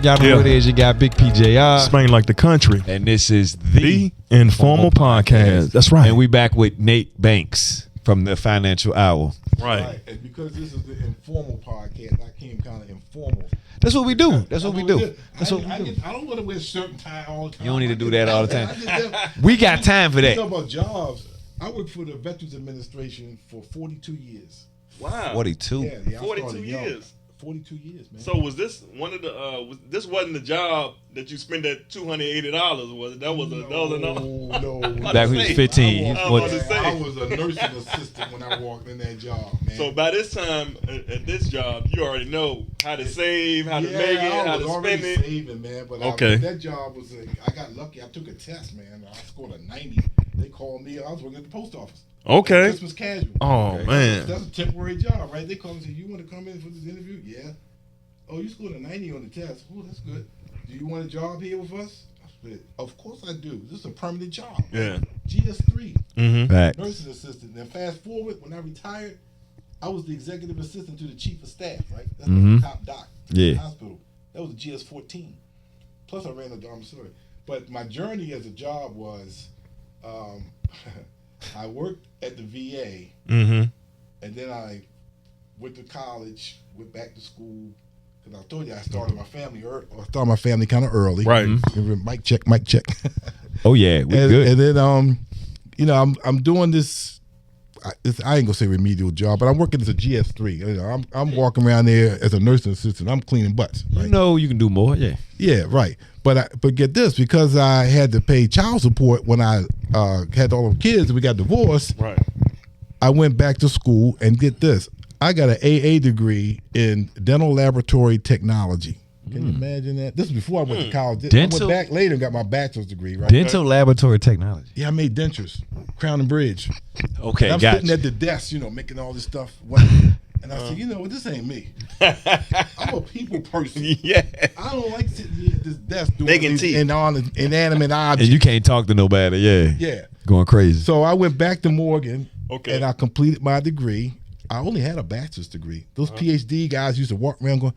Y'all know what it is. You got Big PJR. Spain like the country. And this is The Informal Podcast. That's right. And we back with Nate Banks from the Financial Hour. Right. And because this is the informal podcast, I came kind of informal. That's what we do. That's what we do. I don't want to wear shirt and tie all the time. You don't need to do that all the time. I just- We got time for You that. know about jobs. I worked for the Veterans Administration for 42 years. Wow. 42. Yeah, I 42 started young. years. 42 years, man. So was this one of the? This wasn't the job that you spent that $280? Was it? That was another. No. Back when he was 15. I What- was about to say. I was a nursing assistant when I walked in that job, man. So by this time at this job, you already know how to save, how to make it, I how was to already spend it. saving, man. But Okay. that job was I got lucky. I took a test, man. I scored a 90. They called me. I was working at the post office. Okay. Christmas casual. Oh man. That's a temporary job, right? They call me and say, you want to come in for this interview? Yeah. Oh, you scored a 90 on the test. Oh, that's good. Do you want a job here with us? I said, of course I do. This is a permanent job. Yeah. GS3, Mm-hmm. Facts. nursing assistant. Then fast forward, when I retired, I was the executive assistant to the chief of staff, right? That's the top doc in the Yeah. hospital. That was a GS14. Plus I ran the dormitory. But my journey as a job was, I worked at the VA, Mm-hmm. and then I went to college, went back to school. Because I told you I started my family kind of early. Right. Mic check. Oh yeah, we and, good. And then I'm doing this. I ain't gonna say remedial job, but I'm working as a GS3. You know, I'm walking around there as a nursing assistant. I'm cleaning butts. Right? You know you can do more. Yeah. Yeah, right. But get this, because I had to pay child support when I had all them kids and we got divorced. Right. I went back to school and get this. I got an AA degree in dental laboratory technology. Can you imagine that? This is before I went to college. Dental? I went back later and got my bachelor's degree. Right. Dental laboratory technology. Yeah, I made dentures, Crown and Bridge. Okay, And I'm got sitting you. at the desk, making all this stuff. And I said, you know what, this ain't me. I'm a people person. Yeah. I don't like sitting here at this desk doing Making these teeth. inanimate And objects. you can't talk to nobody. Yeah. Yeah. Going crazy. So I went back to Morgan Okay. and I completed my degree. I only had a bachelor's degree. Those PhD guys used to walk around going,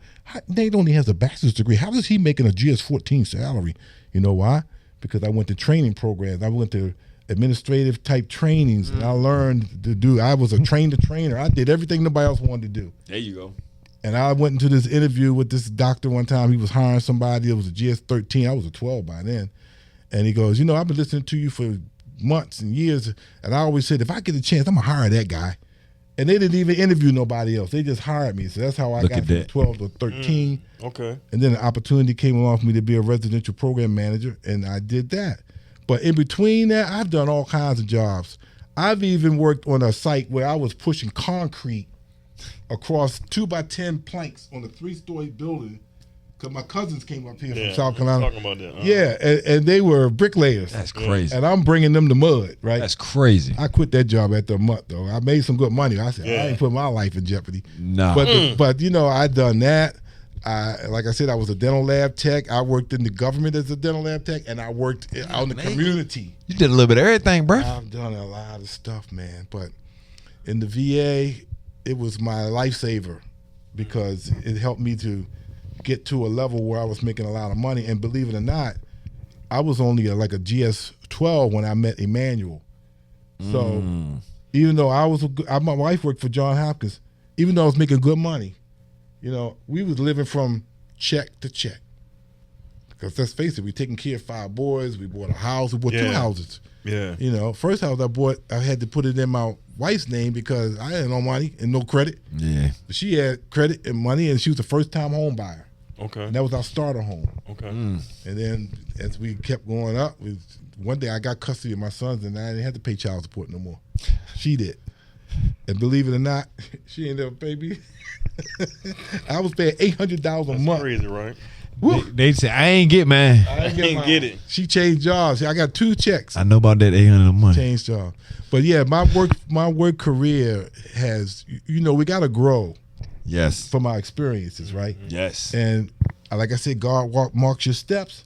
Nate only has a bachelor's degree. How is he making a GS-14 salary? You know why? Because I went to training programs. I went to administrative type trainings and I learned to do. I was a trainer. I did everything nobody else wanted to do. There you go. And I went into this interview with this doctor one time. He was hiring somebody. It was a GS-13. I was a 12 by then. And he goes, I've been listening to you for months and years. And I always said, if I get a chance, I'm going to hire that guy. And they didn't even interview nobody else. They just hired me. So that's how I Look got at from that. 12 to 13. Okay. And then an opportunity came along for me to be a residential program manager. And I did that. But in between that, I've done all kinds of jobs. I've even worked on a site where I was pushing concrete across 2x10 planks on a 3-story building because my cousins came up here from South Carolina. Talking about that. Yeah, and they were bricklayers. That's crazy. And I'm bringing them the mud, right? That's crazy. I quit that job after a month, though. I made some good money. I said, I ain't put my life in jeopardy. Nah. But I done that. Like I said, I was a dental lab tech. I worked in the government as a dental lab tech, and I worked out in the community. You did a little bit of everything, bro. I've done a lot of stuff, man. But in the VA, it was my lifesaver because it helped me to get to a level where I was making a lot of money. And believe it or not, I was only like a GS-12 when I met Emmanuel. So even though my wife worked for Johns Hopkins, even though I was making good money, we was living from check to check. Because let's face it, we taking care of 5 boys. We bought a house. We bought 2 houses. Yeah. First house I bought, I had to put it in my wife's name because I had no money and no credit. Yeah. But she had credit and money, and she was a first-time home buyer. Okay. And that was our starter home. Okay. And then as we kept going up, one day I got custody of my sons, and I didn't have to pay child support no more. She did. And believe it or not, she ended up paying me. I was paying $800 a month. Crazy, right? They say, I ain't get man. I ain't get it. She changed jobs. I got 2 checks. I know about that 800 a month. Changed jobs. But yeah, my work career has, we got to grow Yes. from our experiences, right? Yes. And like I said, God marks your steps.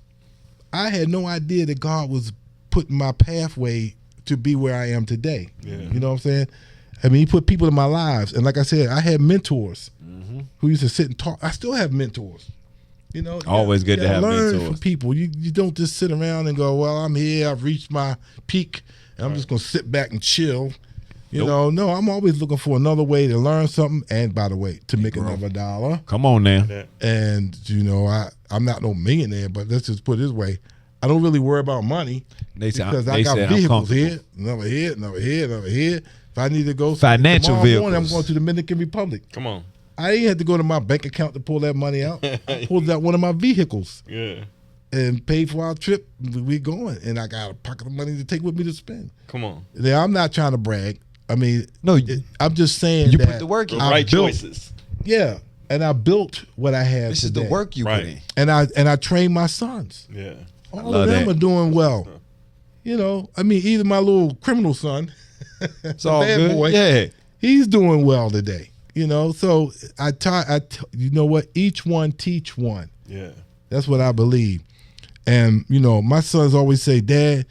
I had no idea that God was putting my pathway to be where I am today. Yeah. You know what I'm saying? I mean, he put people in my lives. And like I said, I had mentors who used to sit and talk. I still have mentors. Always good to have learn mentors. from people. You don't just sit around and go, well, I'm here, I've reached my peak, and I'm just going to sit back and chill. No, I'm always looking for another way to learn something, and by the way, to make another dollar. Come on now. And I'm not no millionaire, but let's just put it this way: I don't really worry about money because I got vehicles here, another here, another here, another here. If I need to go Financial tomorrow vehicles. morning, I'm going to the Dominican Republic. Come on. I ain't had to go to my bank account to pull that money out. I pulled out one of my vehicles Yeah. and paid for our trip. We going, and I got a pocket of money to take with me to spend. Come on. Now, I'm not trying to brag. I mean, No, I'm just saying you that put the work in. The I right built- choices. Yeah, and I built what I have This today. is the work you Right. put in. And I trained my sons. Yeah. All love of them that. are doing well. I mean, even my little criminal son, It's all bad good. boy. Yeah. he's doing well today. So you know what? Each one teach one. Yeah. That's what I believe. And, my sons always say, Dad,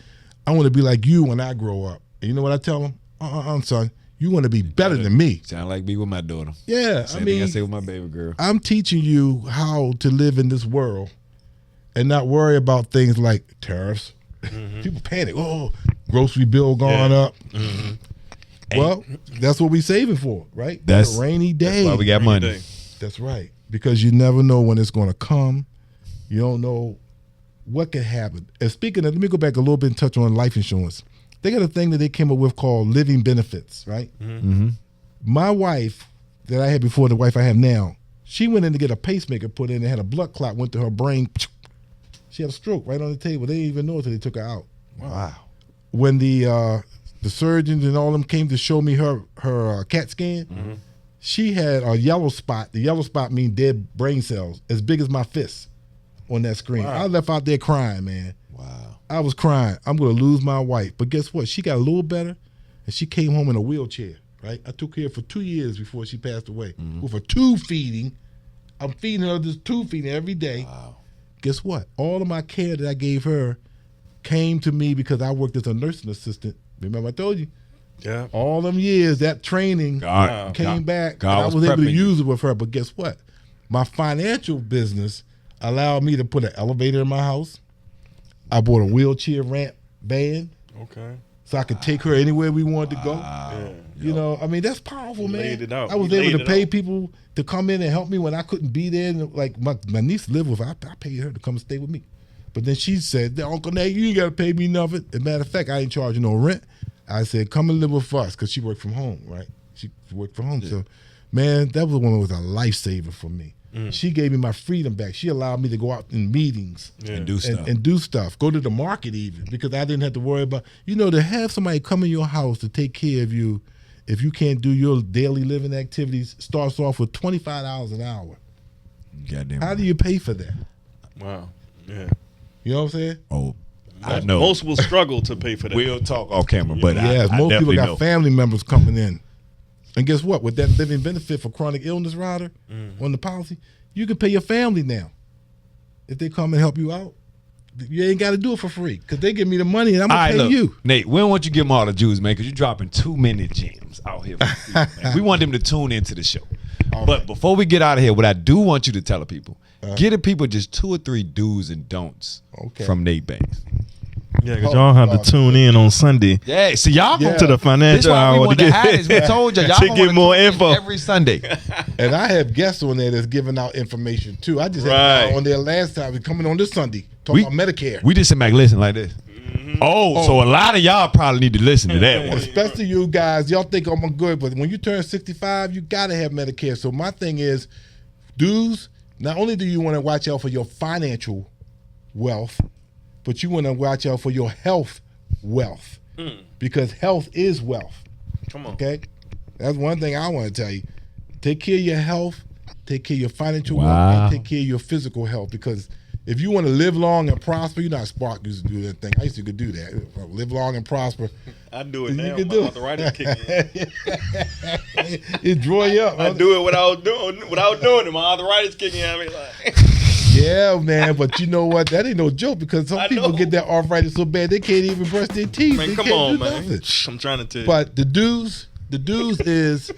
I want to be like you when I grow up. And you know what I tell them? Son, you want to be better than me. Sound like me with my daughter. Yeah, Same thing I say with my baby girl. I'm teaching you how to live in this world and not worry about things like tariffs. People panic. Oh, grocery bill going up. Well, that's what we saving for, right? That's a rainy day. That's why we got money. Day. That's right. Because you never know when it's going to come. You don't know what can happen. And speaking of, let me go back a little bit and touch on life insurance. They got a thing that they came up with called living benefits, right? Mm-hmm. My wife that I had before, the wife I have now, she went in to get a pacemaker put in and had a blood clot went to her brain. She had a stroke right on the table. They didn't even know until they took her out. Wow. When the surgeons and all of them came to show me her CAT scan, she had a yellow spot. The yellow spot means dead brain cells as big as my fist on that screen. Wow. I left out there crying, man. Wow. I was crying. I'm going to lose my wife. But guess what? She got a little better, and she came home in a wheelchair, right? I took care of her for 2 years before she passed away with a tube feeding. I'm feeding her this tube feeding every day. Wow. Guess what? All of my care that I gave her came to me because I worked as a nursing assistant. Remember I told you? Yeah. All them years, that training God, came back, God and I was able to prepping you. use it with her. But guess what? My financial business allowed me to put an elevator in my house. I bought a wheelchair ramp van Okay. so I could take her anywhere we wanted to go. Yeah. You know, I mean, that's powerful, You man. laid it out. I was You able laid to it pay out. people to come in and help me when I couldn't be there. And like my niece lived with her. I paid her to come and stay with me. But then she said, Uncle Nate, you ain't got to pay me nothing. As a matter of fact, I ain't charging no rent. I said, come and live with us because she worked from home, right? She worked from home. So, man, that woman was a lifesaver for me. She gave me my freedom back. She allowed me to go out in meetings And do stuff. and do stuff. Go to the market even because I didn't have to worry about, to have somebody come in your house to take care of you if you can't do your daily living activities starts off with $25 an hour. Goddamn. How do you pay for that? Wow. Yeah. You know what I'm saying? Oh, I know. Most will struggle to pay for that. We'll talk off camera, but Yes, I most people definitely got know. family members coming in. And guess what? With that living benefit for chronic illness rider on the policy, you can pay your family now. If they come and help you out, you ain't got to do it for free because they give me the money and I'm going to pay look, you. Nate, we don't want you to give them all the juice, man, because you're dropping too many gems out here. For the people, man. We want them to tune into the show. But before we get out of here, what I do want you to tell the people, give the people just 2 or 3 do's and don'ts from Nate Banks. Yeah, because y'all have to tune in on Sunday. Yeah, see, y'all go To the financial This why we hour want to to get, have this. We told you, y'all to gonna get wanna more tune in info. every Sunday. And I have guests on there that's giving out information too. I just had Right. a guy on there last time. He's coming on this Sunday talking about Medicare. We just sit back listen like this. Oh, so a lot of y'all probably need to listen to that one. Especially you guys, y'all think I'm good, but when you turn 65, you gotta have Medicare. So my thing is, dudes, not only do you want to watch out for your financial wealth, but you want to watch out for your health wealth. Because health is wealth. Come on. Okay? That's one thing I want to tell you. Take care of your health, take care of your financial wealth, Wow. and take care of your physical health. Because if you want to live long and prosper, you know how Spark used to do that thing. I used to do that. Live long and prosper. I do it You now. can My do it. arthritis kicking in. It draw you up. I do it without doing it. My arthritis kicking in. I mean, like, Yeah, man, but you know what? That ain't no joke because some I people know. get that arthritis so bad they can't even brush their teeth. man, they come can't on, do man. nothing. I'm trying to tell you. But the dues is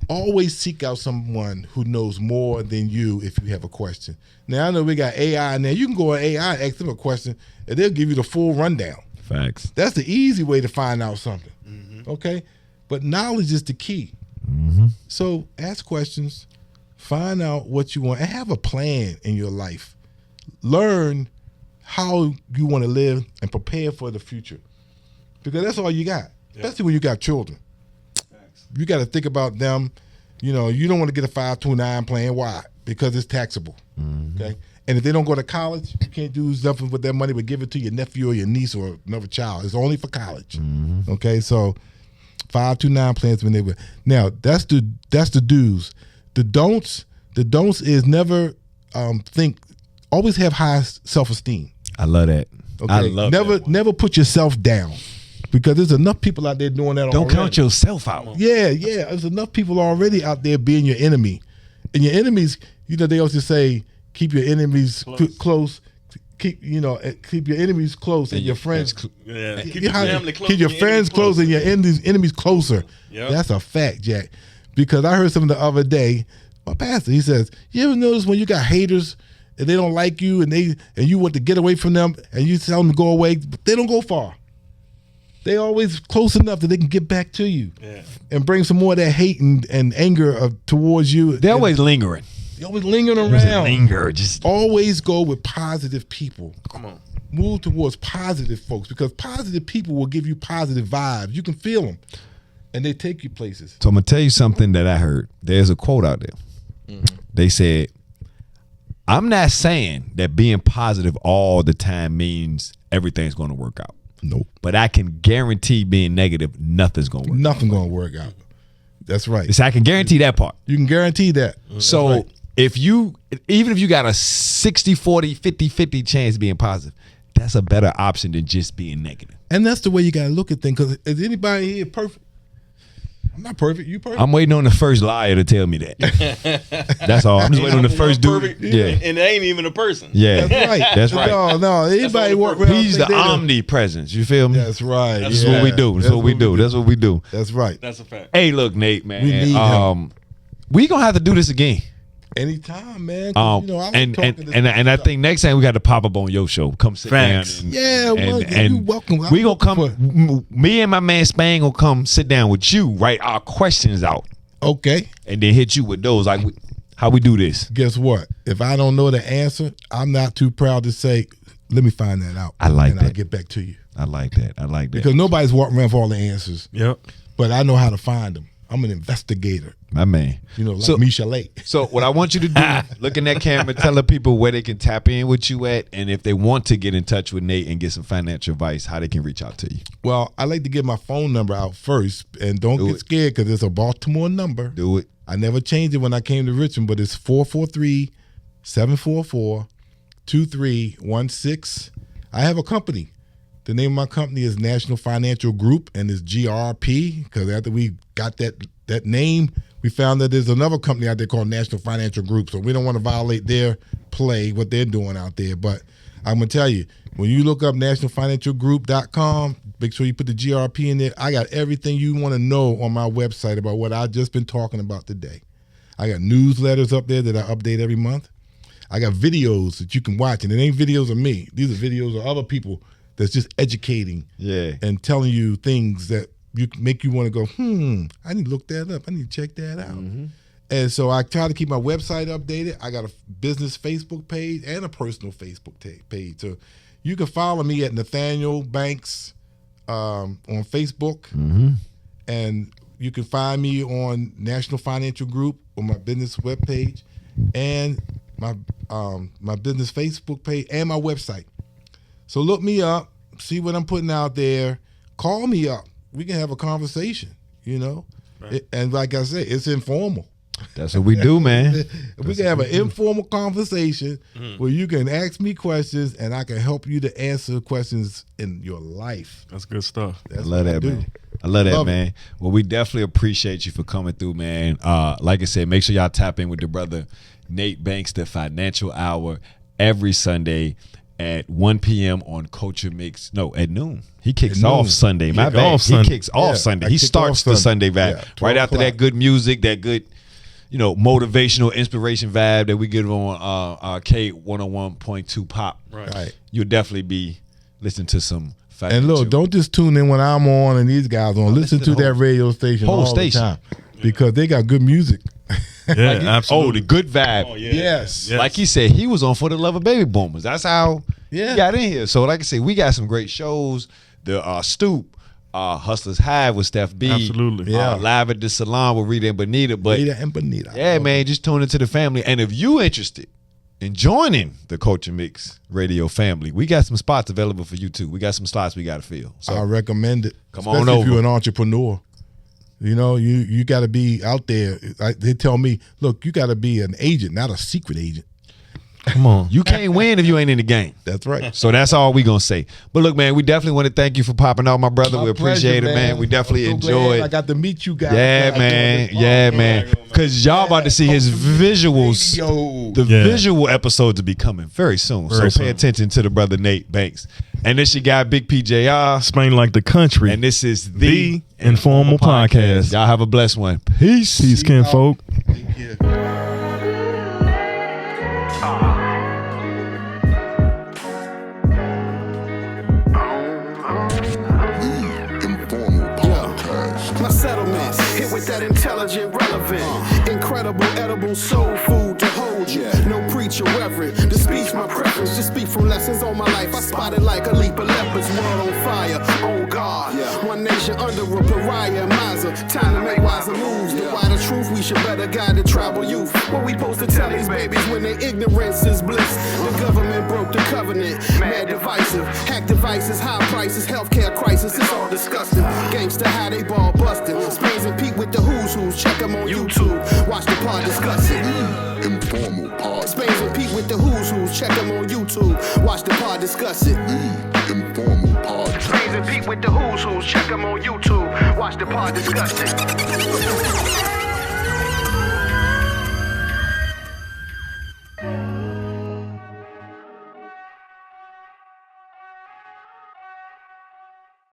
always seek out someone who knows more than you if you have a question. Now, I know we got AI now. You can go on AI and ask them a question, and they'll give you the full rundown. Facts. That's the easy way to find out something. Okay? But knowledge is the key. So ask questions, find out what you want, and have a plan in your life. Learn how you want to live and prepare for the future. Because that's all you got, especially when you got children. You got to think about them. You know, you don't want to get a 529 plan. Why? Because it's taxable. Okay? And if they don't go to college, you can't do nothing with that money but give it to your nephew or your niece or another child. It's only for college. Okay? So 529 plans when they were. Now, that's the do's. The don'ts is never always have high self-esteem. I love that. Okay? I love that. Never put yourself down. Because there's enough people out there doing that Don't already. count yourself out. Yeah. There's enough people already out there being your enemy. And your enemies, they always say, keep your enemies close. Keep your enemies close and your friends. keep your family close. Keep your friends close and your enemies closer. Yep. That's a fact, Jack. Because I heard something the other day. My pastor, he says, you ever notice when you got haters and they don't like you and you want to get away from them and you tell them to go away, but they don't go far. They always close enough that they can get back to you and bring some more of that hate and anger towards you. They're always lingering. They're always lingering Just around. linger. Just Always go with positive people. Come on. move towards positive folks, because positive people will give you positive vibes. You can feel them, and they take you places. So I'm gonna tell you something that I heard. There's a quote out there. They said, "I'm not saying that being positive all the time means everything's going to work out. Nope. But I can guarantee being negative, nothing's going to work. Nothing going to work out. That's right. So I can guarantee that part. You can guarantee that. So right. even if you got a 60-40, 50-50 chance of being positive, that's a better option than just being negative. And that's the way you got to look at things. Because is anybody here perfect? I'm not perfect. You perfect? I'm waiting on the first liar to tell me that. That's all. I'm just waiting on the first dude. Perfect, Yeah. And it ain't even a person. Yeah. That's right. That's right. No. Anybody walk around. He's the omnipresence. You feel me? That's right. That's what we do. That's what we do. That's what we do. That's right. That's a fact. Hey, look, Nate, man. We need him. We gonna have to do this again. Anytime, man. I like And talking to I think next time we got to pop up on your show. Come sit Facts. down. Yeah, you welcome. We gonna come. Me and my man Spain gonna come sit down with you, write our questions out, Okay. and then hit you with those. Like, how we do this? Guess what? If I don't know the answer, I'm not too proud to say, let me find that out. I like and that. I'll get back to you. I like that. I like that. Because nobody's walking around for all the answers. Yep. But I know how to find them. I'm an investigator. My man. You know, like So- Michelet. So what I want you to do, look in that camera, tell the people where they can tap in with you at, and if they want to get in touch with Nate and get some financial advice, how they can reach out to you. Well, I like to get my phone number out first, and don't Do get it. scared because it's a Baltimore number. Do it. I never changed it when I came to Richmond, but it's 443-744-2316. I have a company. The name of my company is National Financial Group, and it's GRP, because after we got that name, we found that there's another company out there called National Financial Group, so we don't want to violate their play, what they're doing out there. But I'm going to tell you, when you look up nationalfinancialgroup.com, make sure you put the GRP in there. I got everything you want to know on my website about what I've just been talking about today. I got newsletters up there that I update every month. I got videos that you can watch, and it ain't videos of me. These are videos of other people that's just educating and telling you things that make you want to go, I need to look that up. I need to check that out. Mm-hmm. And so I try to keep my website updated. I got a business Facebook page and a personal Facebook page. So you can follow me at Nathaniel Banks on Facebook. Mm-hmm. And you can find me on National Financial Group on my business webpage and my business Facebook page and my website. So look me up, see what I'm putting out there. Call me up. We can have a conversation, you know. Right. And like I said, it's informal. That's what we do, man. We can have an informal conversation where you can ask me questions and I can help you to answer questions in your life. That's good stuff. I love that, man. I love that, man. Well, we definitely appreciate you for coming through, man. Like I said, make sure y'all tap in with the brother Nate Banks, the Financial Hour, every Sunday at 1 p.m. on Culture Mix. No, at noon. He kicks off Sunday. My bad. He kicks off Sunday. He starts the Sunday vibe. Right after that good music, that good, motivational, inspiration vibe that we get on K 101.2 Pop. Right. You'll definitely be listening to some financial. And look, don't just tune in when I'm on and these guys on. Listen to that radio station all the time because they got good music. Yeah, absolutely. Oh, the good vibe. Oh, yeah. Yes. Like he said, he was on For the Love of Baby Boomers. That's how he got in here. So like I said, we got some great shows. The Stoop, Hustlers Hive with Steph B. Absolutely. Live at the Salon with Rita and Bonita. But yeah, man, just tune into the family. And if you interested in joining the Culture Mix radio family, we got some spots available for you too. We got some slots we got to fill. So I recommend it. Come Especially on over. if you're an entrepreneur. You got to be out there. They tell me, look, you got to be an agent, not a secret agent. Come on. You can't win if you ain't in the game. That's right. So that's all we going to say. But look, man, we definitely want to thank you for popping out, my brother. We appreciate it, man. We definitely enjoy it. I got to meet you guys. Yeah, man. Yeah, man. Because y'all about to see his visuals. The visual episodes will be coming very soon. So pay attention to the brother Nate Banks. And this your guy, Big PJR. Spain like the country. And this is the Informal Podcast. Y'all have a blessed one. Peace. Peace, kinfolk. Thank you. My settlements hit with that intelligent, relevant, incredible. Incredible, edible, soul food to hold you. No preacher, reverend. To speech, my preference. To speak from lessons on my life. I spotted like a leap of leopards. World on fire. On God. One nation under a pariah. Miser. Time to make wiser moves. The wider truth, we should better guide the tribal youth. What we supposed to tell these babies when their ignorance is bliss? The government broke the covenant. Mad divisive. Hack devices, high prices, healthcare crisis. It's all disgusting. Gangsta how they ball busting. Spains and Pete with the who's who's. Check them on YouTube. Watch the pod discuss it. Informal pod. Spains and Pete with the who's who's. Check them on YouTube. Watch the pod discuss it. Informal pod. Spains and Pete with the who's who's. Check them on YouTube. Watch the pod discuss it.